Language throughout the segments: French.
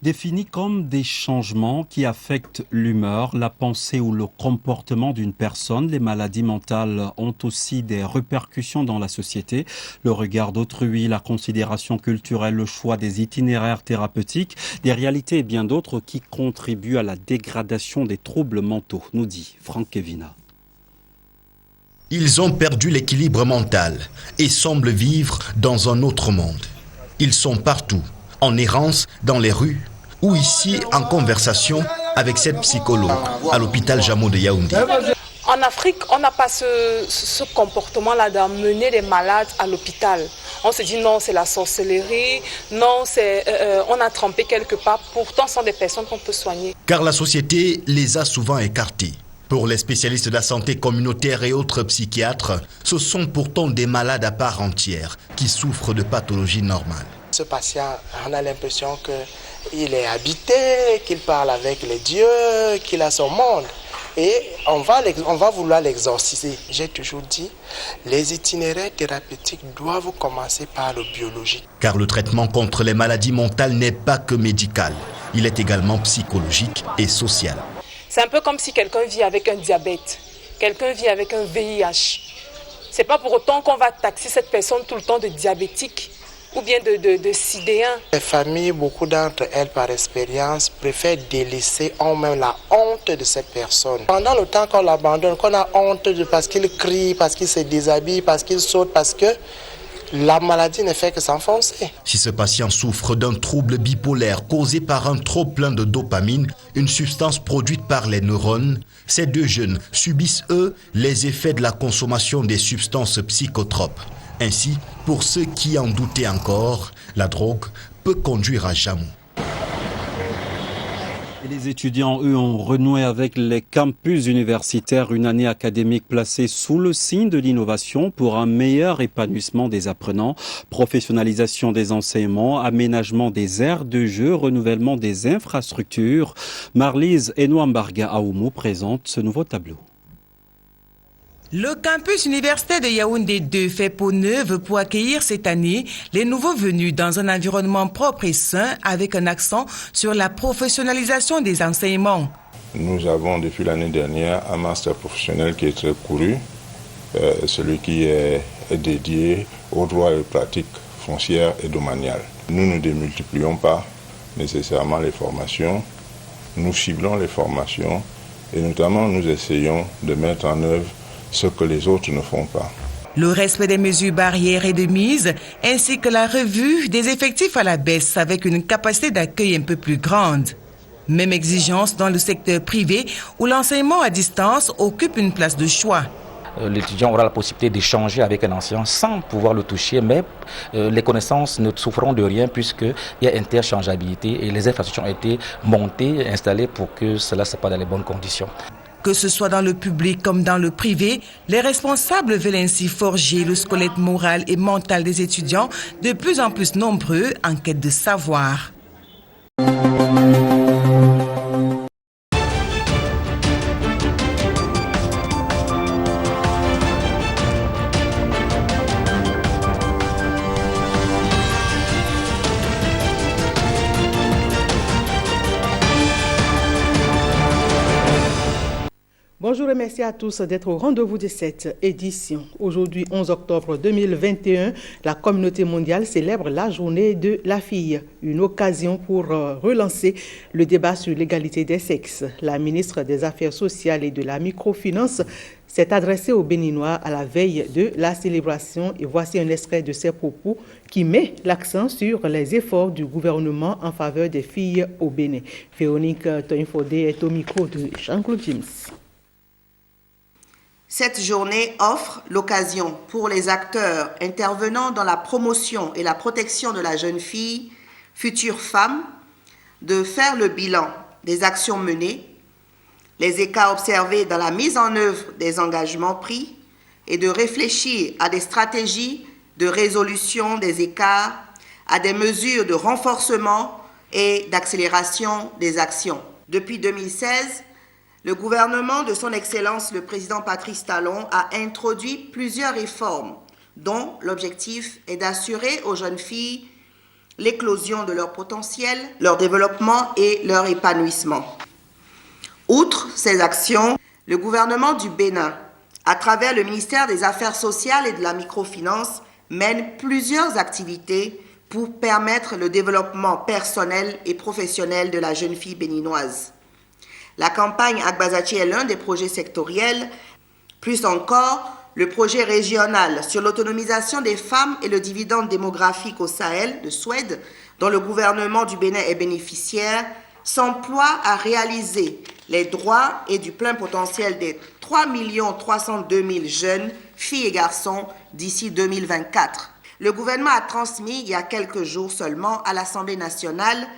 définis comme des changements qui affectent l'humeur, la pensée ou le comportement d'une personne. Les maladies mentales ont aussi des répercussions dans la société. Le regard d'autrui, la considération culturelle, le choix des itinéraires thérapeutiques, des réalités et bien d'autres qui contribuent à la dégradation des troubles mentaux, nous dit Franck Kevina. Ils ont perdu l'équilibre mental et semblent vivre dans un autre monde. Ils sont partout, en errance dans les rues ou ici en conversation avec cette psychologue à l'hôpital Jamo de Yaoundé. En Afrique, on n'a pas ce comportement-là d'emmener les malades à l'hôpital. On se dit non, c'est la sorcellerie, non, on a trempé quelque part. Pourtant, ce sont des personnes qu'on peut soigner. Car la société les a souvent écartés. Pour les spécialistes de la santé communautaire et autres psychiatres, ce sont pourtant des malades à part entière qui souffrent de pathologies normales. Ce patient, on a l'impression qu'il est habité, qu'il parle avec les dieux, qu'il a son monde. Et on va vouloir l'exorciser. J'ai toujours dit, les itinéraires thérapeutiques doivent commencer par le biologique. Car le traitement contre les maladies mentales n'est pas que médical. Il est également psychologique et social. C'est un peu comme si quelqu'un vit avec un diabète, quelqu'un vit avec un VIH. C'est pas pour autant qu'on va taxer cette personne tout le temps de diabétique ou bien de sidéen. Les familles, beaucoup d'entre elles par expérience, préfèrent délaisser en même la honte de cette personne. Pendant le temps qu'on l'abandonne, qu'on a honte parce qu'il crie, parce qu'il se déshabille, parce qu'il saute, parce que la maladie ne fait que s'enfoncer. Si ce patient souffre d'un trouble bipolaire causé par un trop-plein de dopamine, une substance produite par les neurones, ces deux jeunes subissent, eux, les effets de la consommation des substances psychotropes. Ainsi, pour ceux qui en doutaient encore, la drogue peut conduire à Jamou. Et les étudiants, eux, ont renoué avec les campus universitaires, une année académique placée sous le signe de l'innovation pour un meilleur épanouissement des apprenants, professionnalisation des enseignements, aménagement des aires de jeu, renouvellement des infrastructures. Marlise Enouambarga Aoumou présente ce nouveau tableau. Le campus universitaire de Yaoundé 2 fait peau neuve pour accueillir cette année les nouveaux venus dans un environnement propre et sain avec un accent sur la professionnalisation des enseignements. Nous avons depuis l'année dernière un master professionnel qui est très couru, celui qui est dédié aux droits et pratiques foncières et domaniales. Nous ne démultiplions pas nécessairement les formations, nous ciblons les formations et notamment nous essayons de mettre en œuvre ce que les autres ne font pas. Le respect des mesures barrières et de mise, ainsi que la revue des effectifs à la baisse avec une capacité d'accueil un peu plus grande. Même exigence dans le secteur privé où l'enseignement à distance occupe une place de choix. L'étudiant aura la possibilité d'échanger avec un enseignant sans pouvoir le toucher, mais les connaissances ne souffront de rien puisqu'il y a interchangeabilité et les infrastructures ont été montées, installées pour que cela se passe dans les bonnes conditions. Que ce soit dans le public comme dans le privé, les responsables veulent ainsi forger le squelette moral et mental des étudiants de plus en plus nombreux en quête de savoir. Bonjour et merci à tous d'être au rendez-vous de cette édition. Aujourd'hui, 11 octobre 2021, la communauté mondiale célèbre la journée de la fille, une occasion pour relancer le débat sur l'égalité des sexes. La ministre des Affaires sociales et de la microfinance s'est adressée aux Béninois à la veille de la célébration et voici un extrait de ses propos qui met l'accent sur les efforts du gouvernement en faveur des filles au Bénin. Véronique Toinfodé est au micro de Jean-Claude James. Cette journée offre l'occasion pour les acteurs intervenant dans la promotion et la protection de la jeune fille, future femme, de faire le bilan des actions menées, les écarts observés dans la mise en œuvre des engagements pris et de réfléchir à des stratégies de résolution des écarts, à des mesures de renforcement et d'accélération des actions. Depuis 2016, le gouvernement de son Excellence, le président Patrice Talon, a introduit plusieurs réformes dont l'objectif est d'assurer aux jeunes filles l'éclosion de leur potentiel, leur développement et leur épanouissement. Outre ces actions, le gouvernement du Bénin, à travers le ministère des Affaires sociales et de la microfinance, mène plusieurs activités pour permettre le développement personnel et professionnel de la jeune fille béninoise. La campagne Agbazachi est l'un des projets sectoriels, plus encore le projet régional sur l'autonomisation des femmes et le dividende démographique au Sahel de Suède, dont le gouvernement du Bénin est bénéficiaire, s'emploie à réaliser les droits et du plein potentiel des 3 302 000 jeunes, filles et garçons, d'ici 2024. Le gouvernement a transmis il y a quelques jours seulement à l'Assemblée nationale,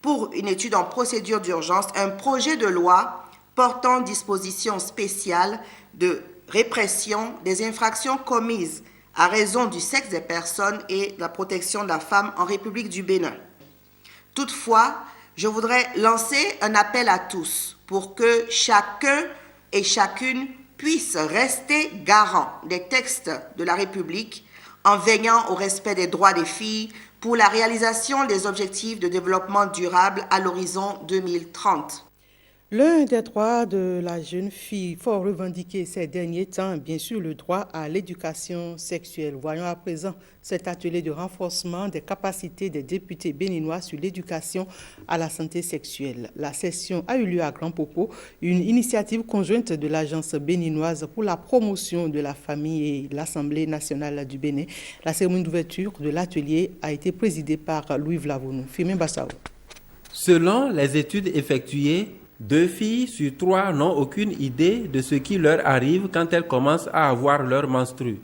pour une étude en procédure d'urgence, un projet de loi portant dispositions spéciales de répression des infractions commises à raison du sexe des personnes et de la protection de la femme en République du Bénin. Toutefois, je voudrais lancer un appel à tous pour que chacun et chacune puisse rester garant des textes de la République en veillant au respect des droits des filles pour la réalisation des objectifs de développement durable à l'horizon 2030. L'un des droits de la jeune fille fort revendiqué ces derniers temps, bien sûr, le droit à l'éducation sexuelle. Voyons à présent cet atelier de renforcement des capacités des députés béninois sur l'éducation à la santé sexuelle. La session a eu lieu à Grand Popo, une initiative conjointe de l'Agence béninoise pour la promotion de la famille et l'Assemblée nationale du Bénin. La cérémonie d'ouverture de l'atelier a été présidée par Louis Vlavonou. Firmin Bassao. Selon les études effectuées, 2 filles sur 3 n'ont aucune idée de ce qui leur arrive quand elles commencent à avoir leur menstru.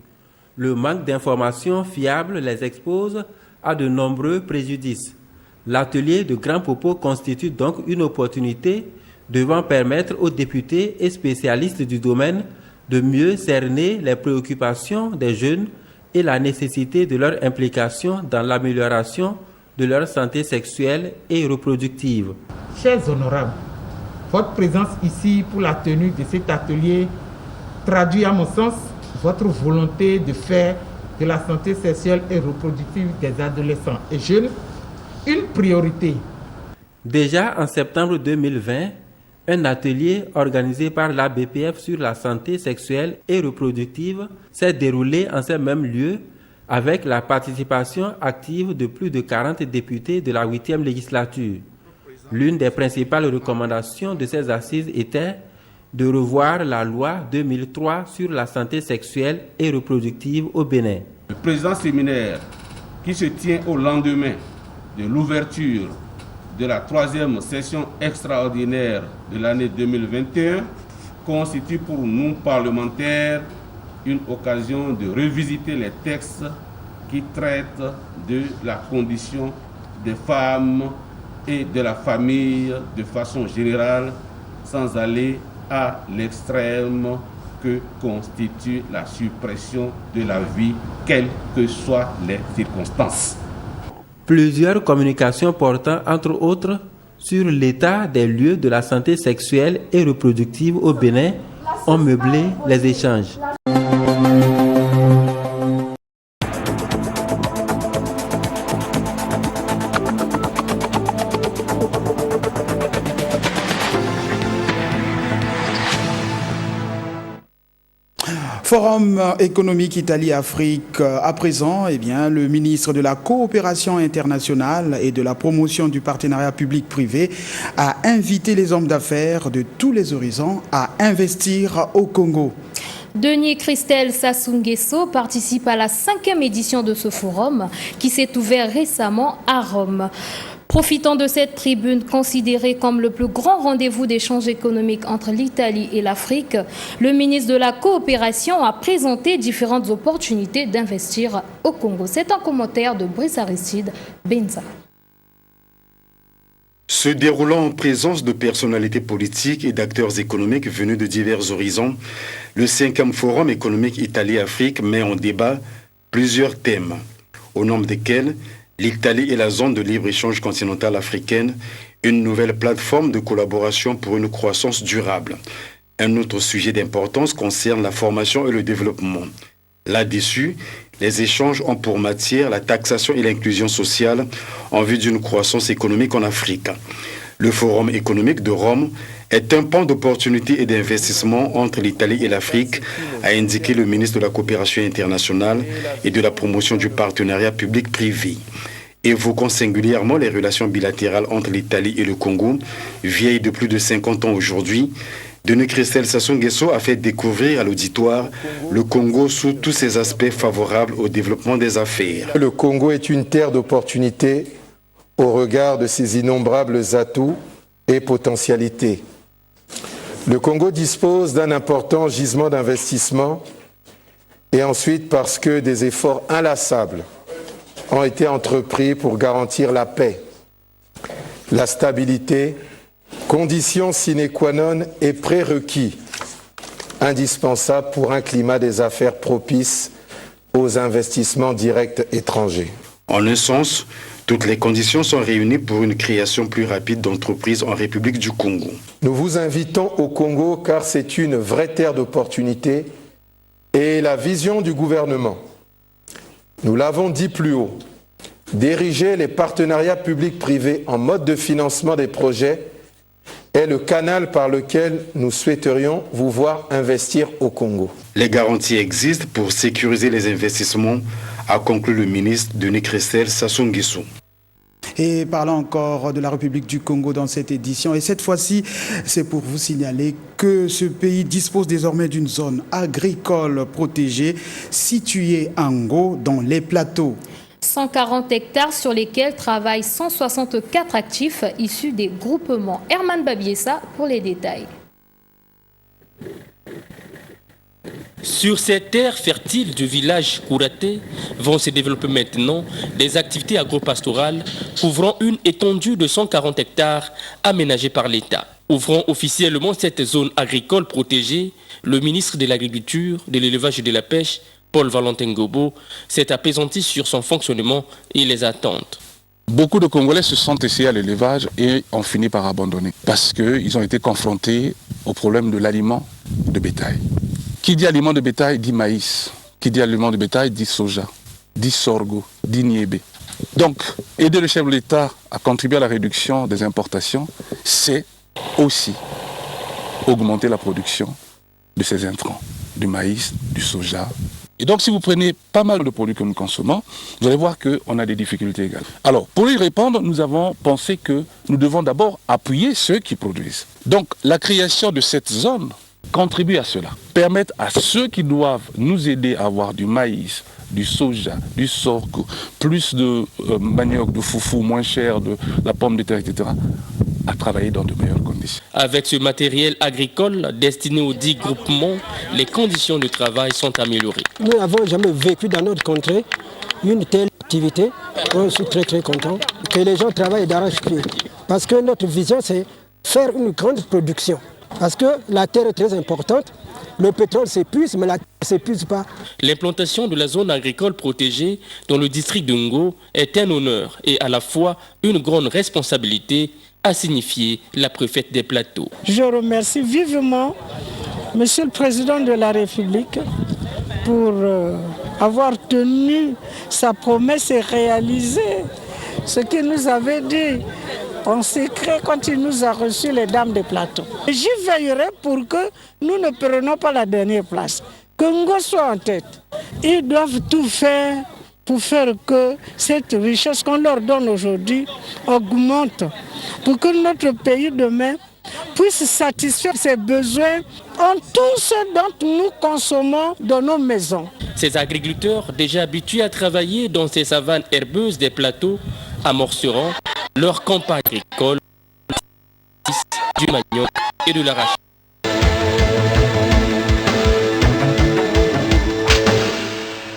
Le manque d'informations fiables les expose à de nombreux préjudices. L'atelier de Grand Popo constitue donc une opportunité devant permettre aux députés et spécialistes du domaine de mieux cerner les préoccupations des jeunes et la nécessité de leur implication dans l'amélioration de leur santé sexuelle et reproductive. Chers honorables, votre présence ici pour la tenue de cet atelier traduit à mon sens votre volonté de faire de la santé sexuelle et reproductive des adolescents et jeunes une priorité. Déjà en septembre 2020, un atelier organisé par la BPF sur la santé sexuelle et reproductive s'est déroulé en ces mêmes lieux avec la participation active de plus de 40 députés de la 8e législature. L'une des principales recommandations de ces assises était de revoir la loi 2003 sur la santé sexuelle et reproductive au Bénin. Le présent séminaire, qui se tient au lendemain de l'ouverture de la 3e session extraordinaire de l'année 2021, constitue pour nous parlementaires une occasion de revisiter les textes qui traitent de la condition des femmes et de la famille de façon générale, sans aller à l'extrême que constitue la suppression de la vie, quelles que soient les circonstances. Plusieurs communications portant, entre autres, sur l'état des lieux de la santé sexuelle et reproductive au Bénin ont meublé les échanges. Forum économique Italie-Afrique. À présent, le ministre de la Coopération internationale et de la promotion du partenariat public-privé a invité les hommes d'affaires de tous les horizons à investir au Congo. Denis Christelle Sassou Nguesso participe à la 5e édition de ce forum qui s'est ouvert récemment à Rome. Profitant de cette tribune considérée comme le plus grand rendez-vous d'échange économique entre l'Italie et l'Afrique, le ministre de la Coopération a présenté différentes opportunités d'investir au Congo. C'est un commentaire de Brice Aristide Benza. Se déroulant en présence de personnalités politiques et d'acteurs économiques venus de divers horizons, le 5e Forum économique Italie-Afrique met en débat plusieurs thèmes, au nombre desquels l'Italie et la zone de libre-échange continentale africaine, une nouvelle plateforme de collaboration pour une croissance durable. Un autre sujet d'importance concerne la formation et le développement. Là-dessus, Les échanges ont pour matière la taxation et l'inclusion sociale en vue d'une croissance économique en Afrique. Le Forum économique de Rome est un pan d'opportunités et d'investissement entre l'Italie et l'Afrique, a indiqué le ministre de la Coopération internationale et de la promotion du partenariat public-privé. Évoquant singulièrement les relations bilatérales entre l'Italie et le Congo, vieilles de plus de 50 ans aujourd'hui, Denis Christelle Sassou Nguesso a fait découvrir à l'auditoire le Congo sous tous ses aspects favorables au développement des affaires. Le Congo est une terre d'opportunités au regard de ses innombrables atouts et potentialités. Le Congo dispose d'un important gisement d'investissement et ensuite parce que des efforts inlassables ont été entrepris pour garantir la paix, la stabilité, conditions sine qua non et prérequis indispensables pour un climat des affaires propice aux investissements directs étrangers. En un sens, toutes les conditions sont réunies pour une création plus rapide d'entreprises en République du Congo. Nous vous invitons au Congo car c'est une vraie terre d'opportunités et la vision du gouvernement, nous l'avons dit plus haut, diriger les partenariats publics-privés en mode de financement des projets est le canal par lequel nous souhaiterions vous voir investir au Congo. Les garanties existent pour sécuriser les investissements, a conclu le ministre Denis Christelle Sassou Nguesso. Et parlons encore de la République du Congo dans cette édition. Et cette fois-ci, c'est pour vous signaler que ce pays dispose désormais d'une zone agricole protégée située en haut dans les plateaux. 140 hectares sur lesquels travaillent 164 actifs issus des groupements. Herman Babiessa pour les détails. Sur cette terre fertile du village Kouraté vont se développer maintenant des activités agropastorales couvrant une étendue de 140 hectares aménagée par l'État. Ouvrant officiellement cette zone agricole protégée, le ministre de l'Agriculture, de l'Élevage et de la Pêche, Paul Valentin Gobo, s'est apaisanti sur son fonctionnement et les attentes. Beaucoup de Congolais se sont essayés à l'élevage et ont fini par abandonner parce qu'ils ont été confrontés au problème de l'aliment de bétail. Qui dit aliment de bétail dit maïs. Qui dit aliment de bétail dit soja, dit sorgho, dit niébé. Donc, aider le chef de l'État à contribuer à la réduction des importations, c'est aussi augmenter la production de ces intrants, du maïs, du soja. Et donc, si vous prenez pas mal de produits que nous consommons, vous allez voir qu'on a des difficultés égales. Alors, pour y répondre, nous avons pensé que nous devons d'abord appuyer ceux qui produisent. Donc, la création de cette zone contribue à cela. Permettre à ceux qui doivent nous aider à avoir du maïs, du soja, du sorgho, plus de manioc, de foufou moins cher, de la pomme de terre, etc., à travailler dans de meilleures conditions. Avec ce matériel agricole destiné aux 10 groupements, les conditions de travail sont améliorées. Nous n'avons jamais vécu dans notre contrée une telle activité. Je suis très content que les gens travaillent d'arrache-pied. Parce que notre vision, c'est faire une grande production. Parce que la terre est très importante. Le pétrole s'épuise, mais la terre ne s'épuise pas. L'implantation de la zone agricole protégée dans le district de Ngo est un honneur et à la fois une grande responsabilité, a signifié la préfète des Plateaux. Je remercie vivement Monsieur le Président de la République pour avoir tenu sa promesse et réalisé ce qu'il nous avait dit en secret quand il nous a reçus les dames des Plateaux. J'y veillerai pour que nous ne prenions pas la dernière place, que Ngo soit en tête. Ils doivent tout faire pour faire que cette richesse qu'on leur donne aujourd'hui augmente, pour que notre pays demain puisse satisfaire ses besoins en tout ce dont nous consommons dans nos maisons. Ces agriculteurs, déjà habitués à travailler dans ces savanes herbeuses des plateaux, amorceront leur campagne agricole du manioc et de l'arachide.